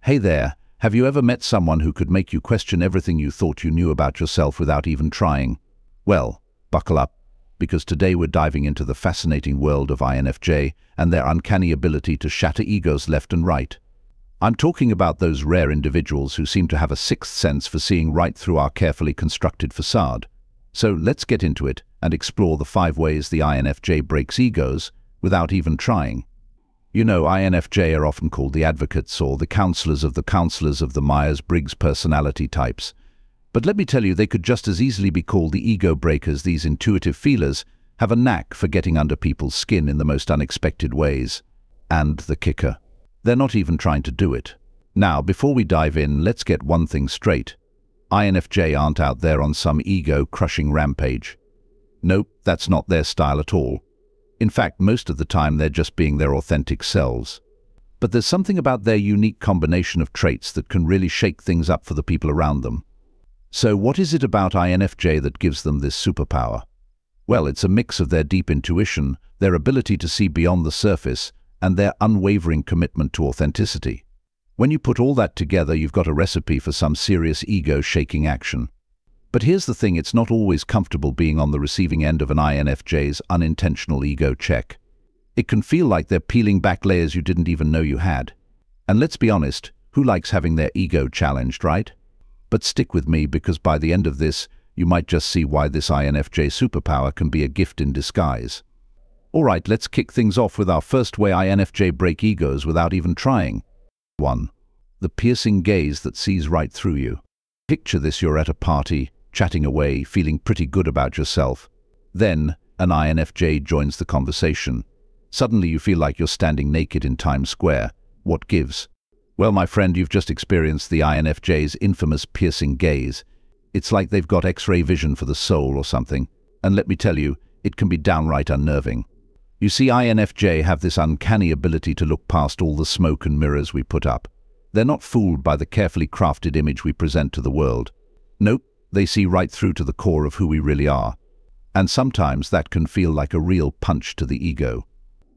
Hey there, have you ever met someone who could make you question everything you thought you knew about yourself without even trying? Well, buckle up, because today we're diving into the fascinating world of INFJ and their uncanny ability to shatter egos left and right. I'm talking about those rare individuals who seem to have a sixth sense for seeing right through our carefully constructed facade. So let's get into it and explore the 5 ways the INFJ breaks egos without even trying. You know, INFJ are often called the advocates or the counselors of the Myers-Briggs personality types. But let me tell you, they could just as easily be called the ego breakers. These intuitive feelers have a knack for getting under people's skin in the most unexpected ways. And the kicker, they're not even trying to do it. Now, before we dive in, let's get one thing straight. INFJ aren't out there on some ego-crushing rampage. Nope, that's not their style at all. In fact, most of the time they're just being their authentic selves. But there's something about their unique combination of traits that can really shake things up for the people around them. So what is it about INFJ that gives them this superpower? Well, it's a mix of their deep intuition, their ability to see beyond the surface, and their unwavering commitment to authenticity. When you put all that together, you've got a recipe for some serious ego-shaking action. But here's the thing, it's not always comfortable being on the receiving end of an INFJ's unintentional ego check. It can feel like they're peeling back layers you didn't even know you had. And let's be honest, who likes having their ego challenged, right? But stick with me, because by the end of this, you might just see why this INFJ superpower can be a gift in disguise. Alright, let's kick things off with our first way INFJ break egos without even trying. 1. The piercing gaze that sees right through you. Picture this: you're at a party, chatting away, feeling pretty good about yourself. Then, an INFJ joins the conversation. Suddenly you feel like you're standing naked in Times Square. What gives? Well, my friend, you've just experienced the INFJ's infamous piercing gaze. It's like they've got X-ray vision for the soul or something. And let me tell you, it can be downright unnerving. You see, INFJ have this uncanny ability to look past all the smoke and mirrors we put up. They're not fooled by the carefully crafted image we present to the world. Nope, they see right through to the core of who we really are. And sometimes that can feel like a real punch to the ego.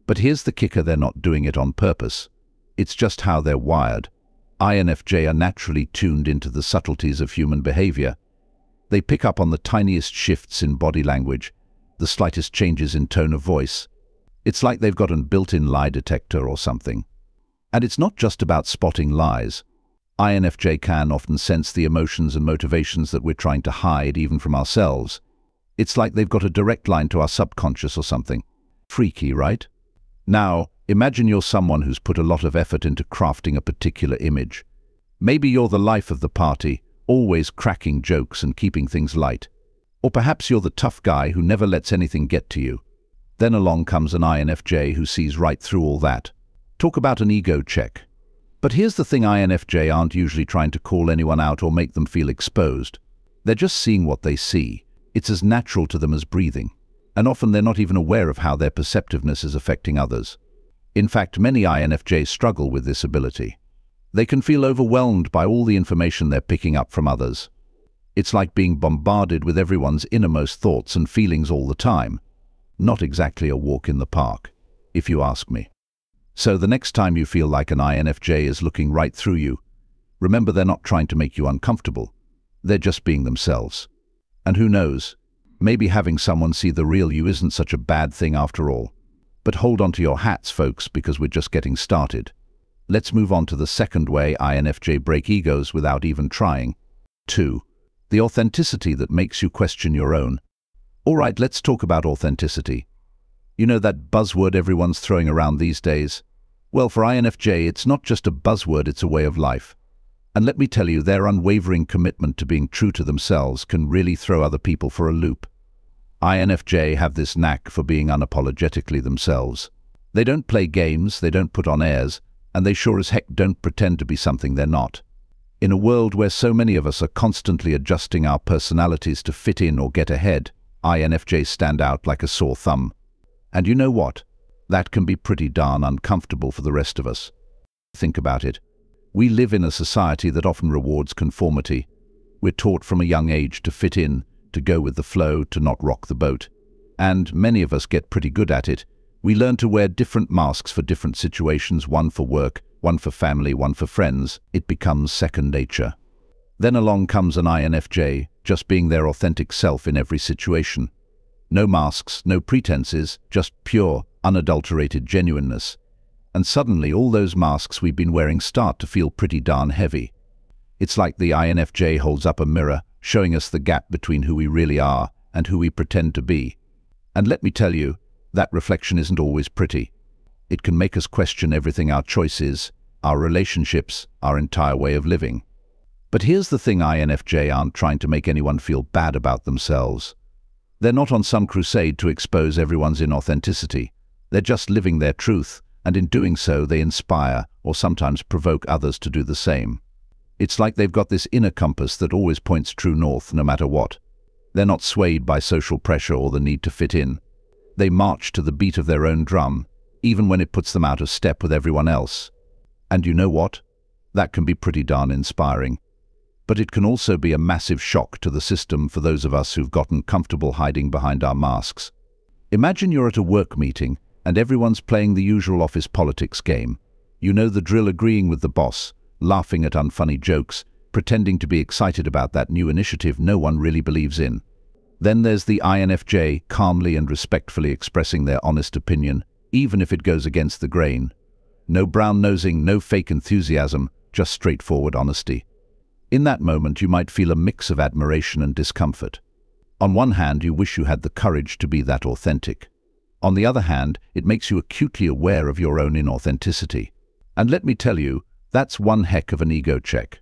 But here's the kicker: they're not doing it on purpose. It's just how they're wired. INFJ are naturally tuned into the subtleties of human behavior. They pick up on the tiniest shifts in body language, the slightest changes in tone of voice. It's like they've got a built-in lie detector or something. And it's not just about spotting lies. INFJ can often sense the emotions and motivations that we're trying to hide even from ourselves. It's like they've got a direct line to our subconscious or something. Freaky, right? Now, imagine you're someone who's put a lot of effort into crafting a particular image. Maybe you're the life of the party, always cracking jokes and keeping things light. Or perhaps you're the tough guy who never lets anything get to you. Then along comes an INFJ who sees right through all that. Talk about an ego check. But here's the thing: INFJ aren't usually trying to call anyone out or make them feel exposed. They're just seeing what they see. It's as natural to them as breathing. And often they're not even aware of how their perceptiveness is affecting others. In fact, many INFJs struggle with this ability. They can feel overwhelmed by all the information they're picking up from others. It's like being bombarded with everyone's innermost thoughts and feelings all the time. Not exactly a walk in the park, if you ask me. So the next time you feel like an INFJ is looking right through you, remember, they're not trying to make you uncomfortable. They're just being themselves. And who knows, maybe having someone see the real you isn't such a bad thing after all. But hold on to your hats, folks, because we're just getting started. Let's move on to the second way INFJ break egos without even trying. 2. The authenticity that makes you question your own. Alright, let's talk about authenticity. You know that buzzword everyone's throwing around these days? Well, for INFJ, it's not just a buzzword, it's a way of life. And let me tell you, their unwavering commitment to being true to themselves can really throw other people for a loop. INFJ have this knack for being unapologetically themselves. They don't play games, they don't put on airs, and they sure as heck don't pretend to be something they're not. In a world where so many of us are constantly adjusting our personalities to fit in or get ahead, INFJs stand out like a sore thumb. And you know what? That can be pretty darn uncomfortable for the rest of us. Think about it. We live in a society that often rewards conformity. We're taught from a young age to fit in, to go with the flow, to not rock the boat. And many of us get pretty good at it. We learn to wear different masks for different situations, one for work, one for family, one for friends, it becomes second nature. Then along comes an INFJ, just being their authentic self in every situation. No masks, no pretenses, just pure, unadulterated genuineness. And suddenly all those masks we've been wearing start to feel pretty darn heavy. It's like the INFJ holds up a mirror, showing us the gap between who we really are and who we pretend to be. And let me tell you, that reflection isn't always pretty. It can make us question everything: our choices, our relationships, our entire way of living. But here's the thing: INFJ aren't trying to make anyone feel bad about themselves. They're not on some crusade to expose everyone's inauthenticity. They're just living their truth, and in doing so they inspire or sometimes provoke others to do the same. It's like they've got this inner compass that always points true north no matter what. They're not swayed by social pressure or the need to fit in. They march to the beat of their own drum, even when it puts them out of step with everyone else. And you know what? That can be pretty darn inspiring. But it can also be a massive shock to the system for those of us who've gotten comfortable hiding behind our masks. Imagine you're at a work meeting and everyone's playing the usual office politics game. You know the drill: agreeing with the boss, laughing at unfunny jokes, pretending to be excited about that new initiative no one really believes in. Then there's the INFJ, calmly and respectfully expressing their honest opinion, even if it goes against the grain. No brown-nosing, no fake enthusiasm, just straightforward honesty. In that moment, you might feel a mix of admiration and discomfort. On one hand, you wish you had the courage to be that authentic. On the other hand, it makes you acutely aware of your own inauthenticity. And let me tell you, that's one heck of an ego check.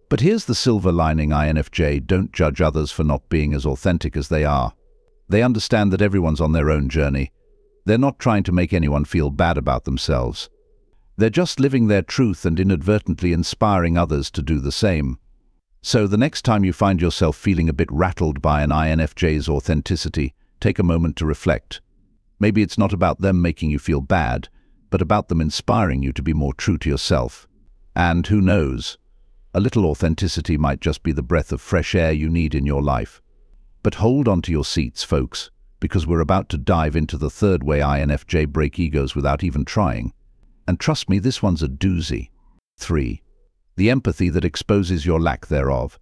But here's the silver lining: INFJ don't judge others for not being as authentic as they are. They understand that everyone's on their own journey. They're not trying to make anyone feel bad about themselves. They're just living their truth and inadvertently inspiring others to do the same. So the next time you find yourself feeling a bit rattled by an INFJ's authenticity, take a moment to reflect. Maybe it's not about them making you feel bad, but about them inspiring you to be more true to yourself. And who knows, a little authenticity might just be the breath of fresh air you need in your life. But hold on to your seats, folks, because we're about to dive into the third way INFJ break egos without even trying. And trust me, this one's a doozy. 3. The empathy that exposes your lack thereof.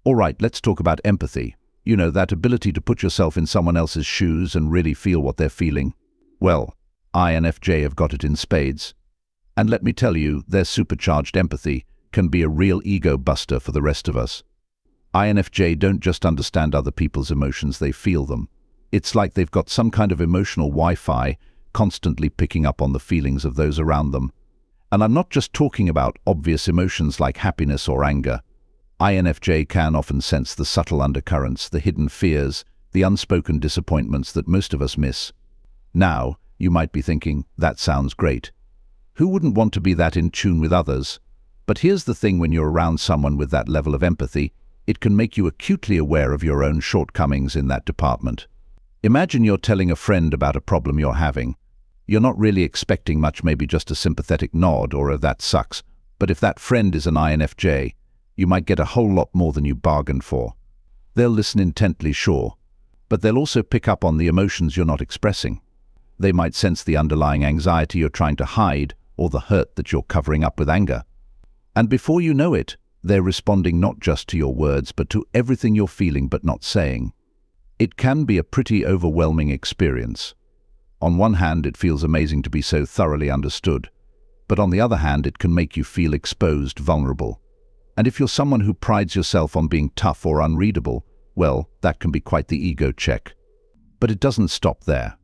All right, let's talk about empathy. You know, that ability to put yourself in someone else's shoes and really feel what they're feeling. Well, INFJ have got it in spades. And let me tell you, their supercharged empathy can be a real ego buster for the rest of us. INFJ don't just understand other people's emotions, they feel them. It's like they've got some kind of emotional Wi-Fi, constantly picking up on the feelings of those around them. And I'm not just talking about obvious emotions like happiness or anger. INFJ can often sense the subtle undercurrents, the hidden fears, the unspoken disappointments that most of us miss. Now, you might be thinking, that sounds great. Who wouldn't want to be that in tune with others? But here's the thing: when you're around someone with that level of empathy, it can make you acutely aware of your own shortcomings in that department. Imagine you're telling a friend about a problem you're having. You're not really expecting much, maybe just a sympathetic nod or a "that sucks." But if that friend is an INFJ, you might get a whole lot more than you bargained for. They'll listen intently, sure, but they'll also pick up on the emotions you're not expressing. They might sense the underlying anxiety you're trying to hide or the hurt that you're covering up with anger. And before you know it, they're responding not just to your words, but to everything you're feeling but not saying. It can be a pretty overwhelming experience. On one hand, it feels amazing to be so thoroughly understood, but on the other hand, it can make you feel exposed, vulnerable. And if you're someone who prides yourself on being tough or unreadable, well, that can be quite the ego check. But it doesn't stop there.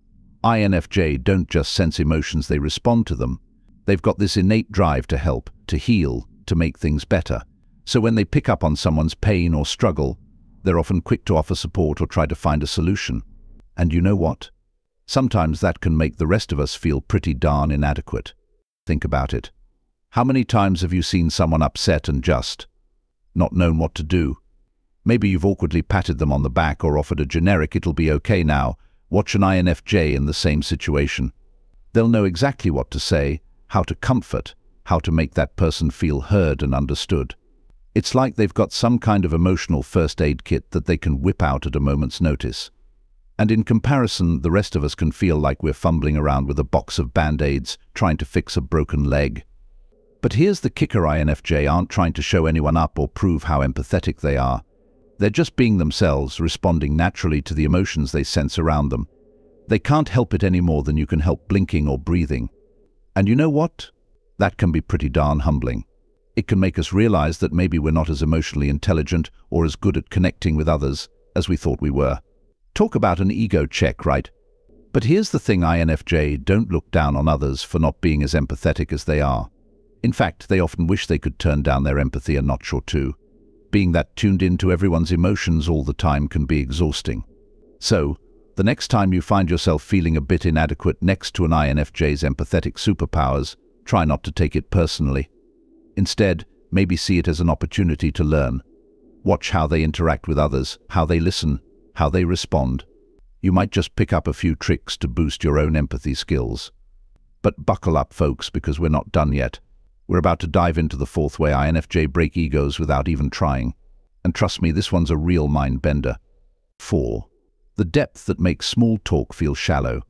INFJ don't just sense emotions, they respond to them. They've got this innate drive to help, to heal, to make things better. So when they pick up on someone's pain or struggle, they're often quick to offer support or try to find a solution. And you know what? Sometimes that can make the rest of us feel pretty darn inadequate. Think about it. How many times have you seen someone upset and just not known what to do? Maybe you've awkwardly patted them on the back or offered a generic "it'll be okay now." Watch an INFJ in the same situation. They'll know exactly what to say, how to comfort, how to make that person feel heard and understood. It's like they've got some kind of emotional first aid kit that they can whip out at a moment's notice. And in comparison, the rest of us can feel like we're fumbling around with a box of Band-Aids trying to fix a broken leg. But here's the kicker: INFJ aren't trying to show anyone up or prove how empathetic they are. They're just being themselves, responding naturally to the emotions they sense around them. They can't help it any more than you can help blinking or breathing. And you know what? That can be pretty darn humbling. It can make us realize that maybe we're not as emotionally intelligent or as good at connecting with others as we thought we were. Talk about an ego check, right? But here's the thing: INFJ don't look down on others for not being as empathetic as they are. In fact, they often wish they could turn down their empathy a notch or two. Being that tuned into everyone's emotions all the time can be exhausting. So, the next time you find yourself feeling a bit inadequate next to an INFJ's empathetic superpowers, try not to take it personally. Instead, maybe see it as an opportunity to learn. Watch how they interact with others, how they listen, how they respond. You might just pick up a few tricks to boost your own empathy skills. But buckle up, folks, because we're not done yet. We're about to dive into the fourth way INFJ break egos without even trying. And trust me, this one's a real mind-bender. 4. The depth that makes small talk feel shallow.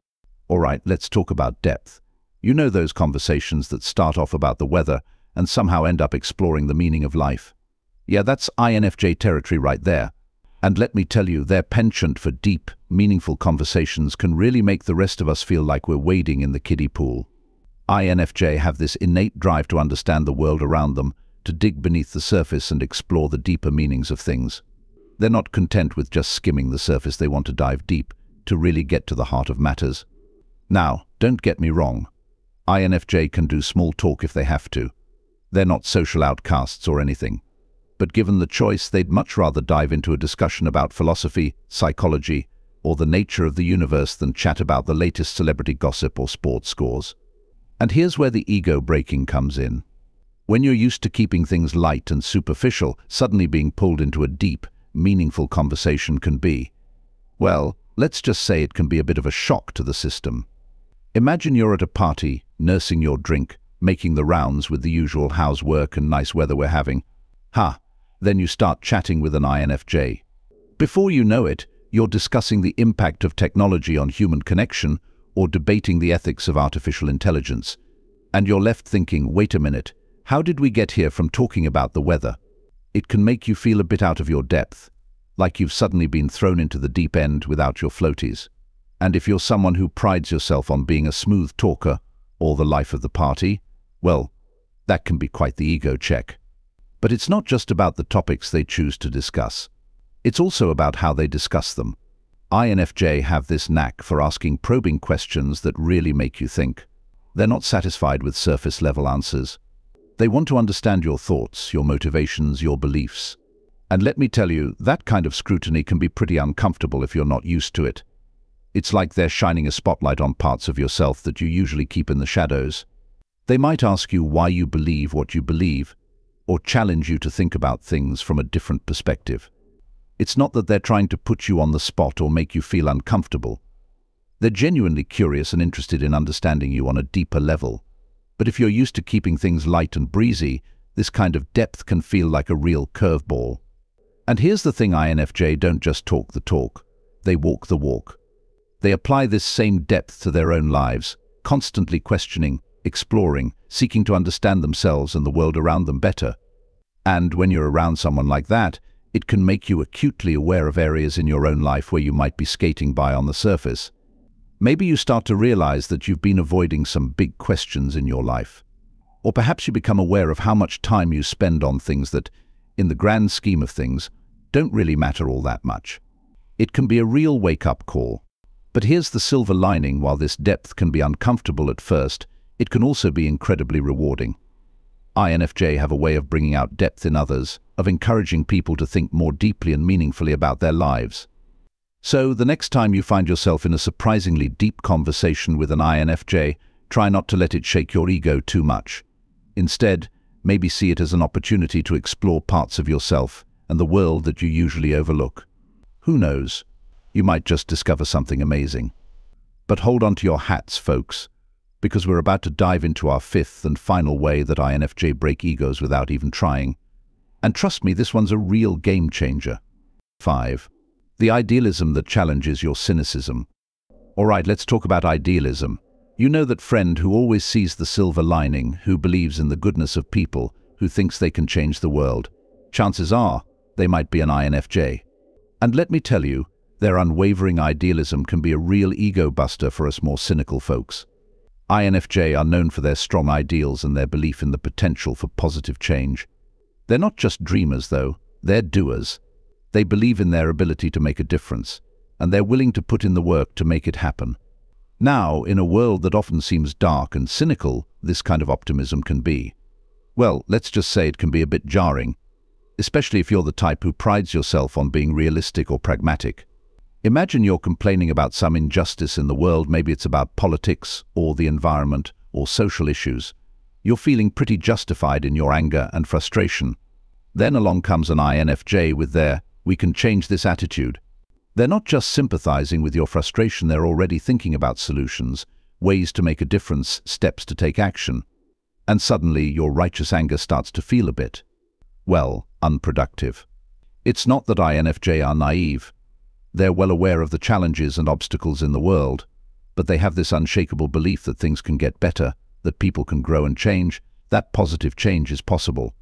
Alright, let's talk about depth. You know those conversations that start off about the weather and somehow end up exploring the meaning of life? Yeah, that's INFJ territory right there. And let me tell you, their penchant for deep, meaningful conversations can really make the rest of us feel like we're wading in the kiddie pool. INFJ have this innate drive to understand the world around them, to dig beneath the surface and explore the deeper meanings of things. They're not content with just skimming the surface. They want to dive deep, to really get to the heart of matters. Now, don't get me wrong. INFJ can do small talk if they have to. They're not social outcasts or anything. But given the choice, they'd much rather dive into a discussion about philosophy, psychology, or the nature of the universe than chat about the latest celebrity gossip or sports scores. And here's where the ego breaking comes in. When you're used to keeping things light and superficial, suddenly being pulled into a deep, meaningful conversation can be, well, let's just say it can be a bit of a shock to the system. Imagine you're at a party, nursing your drink, making the rounds with the usual how's work and nice weather we're having. Then you start chatting with an INFJ. Before you know it, you're discussing the impact of technology on human connection or debating the ethics of artificial intelligence. And you're left thinking, wait a minute, how did we get here from talking about the weather? It can make you feel a bit out of your depth, like you've suddenly been thrown into the deep end without your floaties. And if you're someone who prides yourself on being a smooth talker or the life of the party, well, that can be quite the ego check. But it's not just about the topics they choose to discuss. It's also about how they discuss them. INFJ have this knack for asking probing questions that really make you think. They're not satisfied with surface-level answers. They want to understand your thoughts, your motivations, your beliefs. And let me tell you, that kind of scrutiny can be pretty uncomfortable if you're not used to it. It's like they're shining a spotlight on parts of yourself that you usually keep in the shadows. They might ask you why you believe what you believe, or challenge you to think about things from a different perspective. It's not that they're trying to put you on the spot or make you feel uncomfortable. They're genuinely curious and interested in understanding you on a deeper level. But if you're used to keeping things light and breezy, this kind of depth can feel like a real curveball. And here's the thing: INFJ don't just talk the talk, they walk the walk. They apply this same depth to their own lives, constantly questioning, exploring, seeking to understand themselves and the world around them better. And when you're around someone like that, it can make you acutely aware of areas in your own life where you might be skating by on the surface. Maybe you start to realize that you've been avoiding some big questions in your life. Or perhaps you become aware of how much time you spend on things that, in the grand scheme of things, don't really matter all that much. It can be a real wake-up call. But here's the silver lining: while this depth can be uncomfortable at first, it can also be incredibly rewarding. INFJ have a way of bringing out depth in others, of encouraging people to think more deeply and meaningfully about their lives. So, the next time you find yourself in a surprisingly deep conversation with an INFJ, try not to let it shake your ego too much. Instead, maybe see it as an opportunity to explore parts of yourself and the world that you usually overlook. Who knows? You might just discover something amazing. But hold on to your hats, folks, because we're about to dive into our fifth and final way that INFJ break egos without even trying. And trust me, this one's a real game changer. 5. The idealism that challenges your cynicism. Alright, let's talk about idealism. You know that friend who always sees the silver lining, who believes in the goodness of people, who thinks they can change the world. Chances are, they might be an INFJ. And let me tell you, their unwavering idealism can be a real ego buster for us more cynical folks. INFJ are known for their strong ideals and their belief in the potential for positive change. They're not just dreamers, though, they're doers. They believe in their ability to make a difference, and they're willing to put in the work to make it happen. Now, in a world that often seems dark and cynical, this kind of optimism can be, well, let's just say it can be a bit jarring, especially if you're the type who prides yourself on being realistic or pragmatic. Imagine you're complaining about some injustice in the world, maybe it's about politics or the environment or social issues. You're feeling pretty justified in your anger and frustration. Then along comes an INFJ with their "we can change this" attitude. They're not just sympathizing with your frustration, they're already thinking about solutions, ways to make a difference, steps to take action. And suddenly your righteous anger starts to feel a bit, well, unproductive. It's not that INFJ are naive. They're well aware of the challenges and obstacles in the world, but they have this unshakable belief that things can get better, that people can grow and change, that positive change is possible.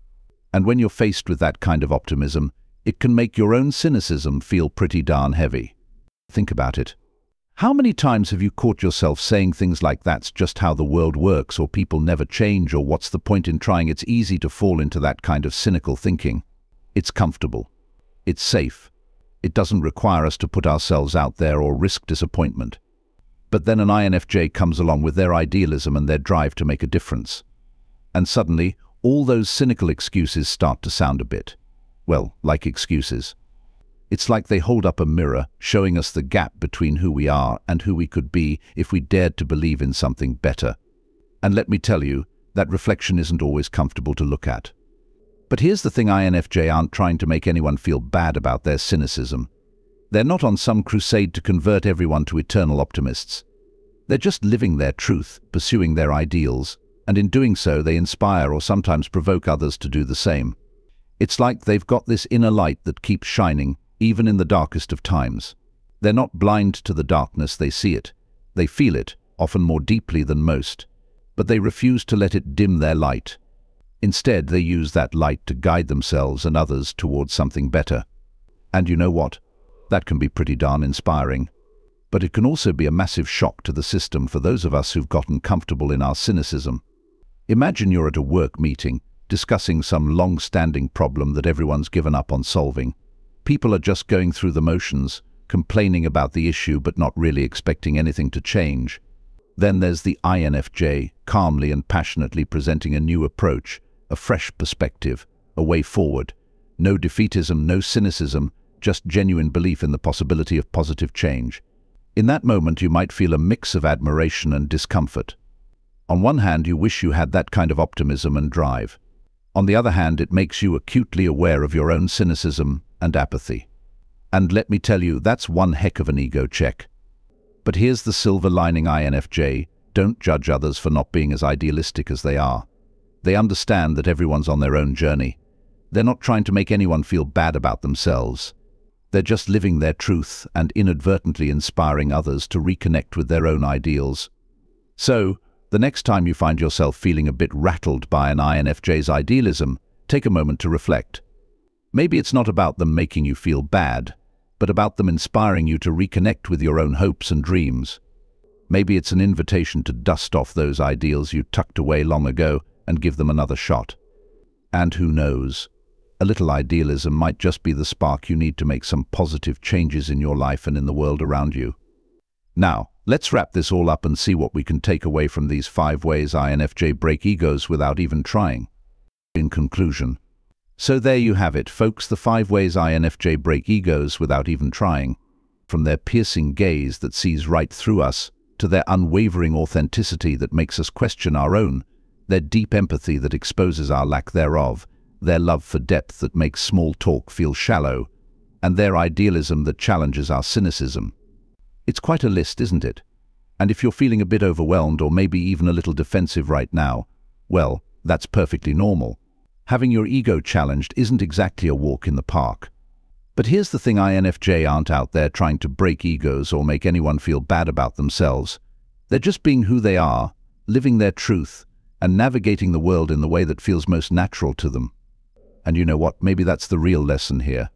And when you're faced with that kind of optimism, it can make your own cynicism feel pretty darn heavy. Think about it. How many times have you caught yourself saying things like "that's just how the world works," or "people never change," or "what's the point in trying"? It's easy to fall into that kind of cynical thinking. It's comfortable. It's safe. It doesn't require us to put ourselves out there or risk disappointment. But then an INFJ comes along with their idealism and their drive to make a difference. And suddenly, all those cynical excuses start to sound a bit, well, like excuses. It's like they hold up a mirror, showing us the gap between who we are and who we could be if we dared to believe in something better. And let me tell you, that reflection isn't always comfortable to look at. But here's the thing, INFJ aren't trying to make anyone feel bad about their cynicism. They're not on some crusade to convert everyone to eternal optimists. They're just living their truth, pursuing their ideals, and in doing so they inspire or sometimes provoke others to do the same. It's like they've got this inner light that keeps shining, even in the darkest of times. They're not blind to the darkness, they see it. They feel it, often more deeply than most. But they refuse to let it dim their light. Instead, they use that light to guide themselves and others towards something better. And you know what? That can be pretty darn inspiring. But it can also be a massive shock to the system for those of us who've gotten comfortable in our cynicism. Imagine you're at a work meeting, discussing some long-standing problem that everyone's given up on solving. People are just going through the motions, complaining about the issue but not really expecting anything to change. Then there's the INFJ, calmly and passionately presenting a new approach, a fresh perspective, a way forward. No defeatism, no cynicism, just genuine belief in the possibility of positive change. In that moment, you might feel a mix of admiration and discomfort. On one hand, you wish you had that kind of optimism and drive. On the other hand, it makes you acutely aware of your own cynicism and apathy. And let me tell you, that's one heck of an ego check. But here's the silver lining, INFJ, don't judge others for not being as idealistic as they are. They understand that everyone's on their own journey. They're not trying to make anyone feel bad about themselves. They're just living their truth and inadvertently inspiring others to reconnect with their own ideals. So, the next time you find yourself feeling a bit rattled by an INFJ's idealism, take a moment to reflect. Maybe it's not about them making you feel bad, but about them inspiring you to reconnect with your own hopes and dreams. Maybe it's an invitation to dust off those ideals you tucked away long ago and give them another shot. And who knows, a little idealism might just be the spark you need to make some positive changes in your life and in the world around you. Now, let's wrap this all up and see what we can take away from these 5 ways INFJ break egos without even trying. In conclusion, so there you have it, folks, the 5 ways INFJ break egos without even trying. From their piercing gaze that sees right through us, to their unwavering authenticity that makes us question our own, their deep empathy that exposes our lack thereof, their love for depth that makes small talk feel shallow, and their idealism that challenges our cynicism. It's quite a list, isn't it? And if you're feeling a bit overwhelmed or maybe even a little defensive right now, well, that's perfectly normal. Having your ego challenged isn't exactly a walk in the park. But here's the thing, INFJ aren't out there trying to break egos or make anyone feel bad about themselves. They're just being who they are, living their truth, and navigating the world in the way that feels most natural to them. And you know what? Maybe that's the real lesson here.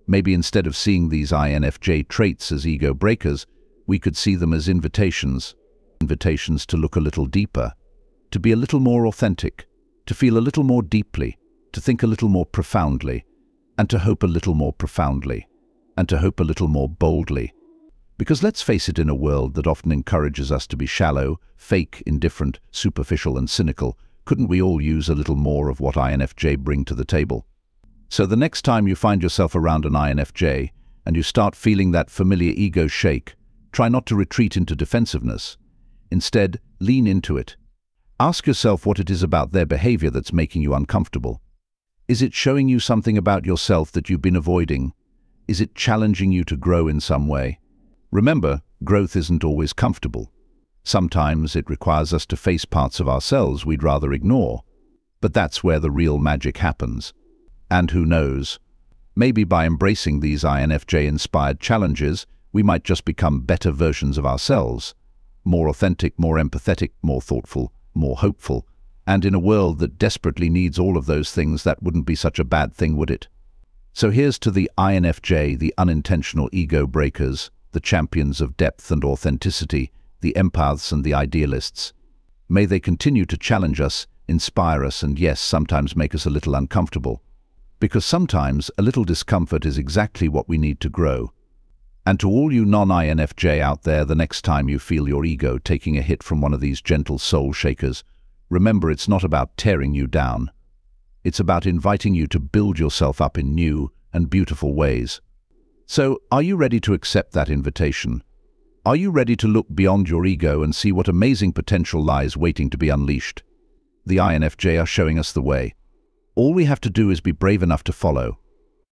Maybe instead of seeing these INFJ traits as ego breakers, we could see them as invitations. Invitations to look a little deeper, to be a little more authentic, to feel a little more deeply, to think a little more profoundly, and to hope a little more profoundly, and to hope a little more boldly. Because let's face it, in a world that often encourages us to be shallow, fake, indifferent, superficial and cynical, couldn't we all use a little more of what INFJ bring to the table? So the next time you find yourself around an INFJ and you start feeling that familiar ego shake, try not to retreat into defensiveness. Instead, lean into it. Ask yourself what it is about their behavior that's making you uncomfortable. Is it showing you something about yourself that you've been avoiding? Is it challenging you to grow in some way? Remember, growth isn't always comfortable. Sometimes it requires us to face parts of ourselves we'd rather ignore. But that's where the real magic happens. And who knows, maybe by embracing these INFJ-inspired challenges, we might just become better versions of ourselves. More authentic, more empathetic, more thoughtful, more hopeful. And in a world that desperately needs all of those things, that wouldn't be such a bad thing, would it? So here's to the INFJ, the unintentional ego breakers, the champions of depth and authenticity, the empaths and the idealists. May they continue to challenge us, inspire us, and yes, sometimes make us a little uncomfortable. Because sometimes a little discomfort is exactly what we need to grow. And to all you non-INFJ out there, the next time you feel your ego taking a hit from one of these gentle soul shakers, remember, it's not about tearing you down. It's about inviting you to build yourself up in new and beautiful ways. So, are you ready to accept that invitation? Are you ready to look beyond your ego and see what amazing potential lies waiting to be unleashed? The INFJ are showing us the way. All we have to do is be brave enough to follow.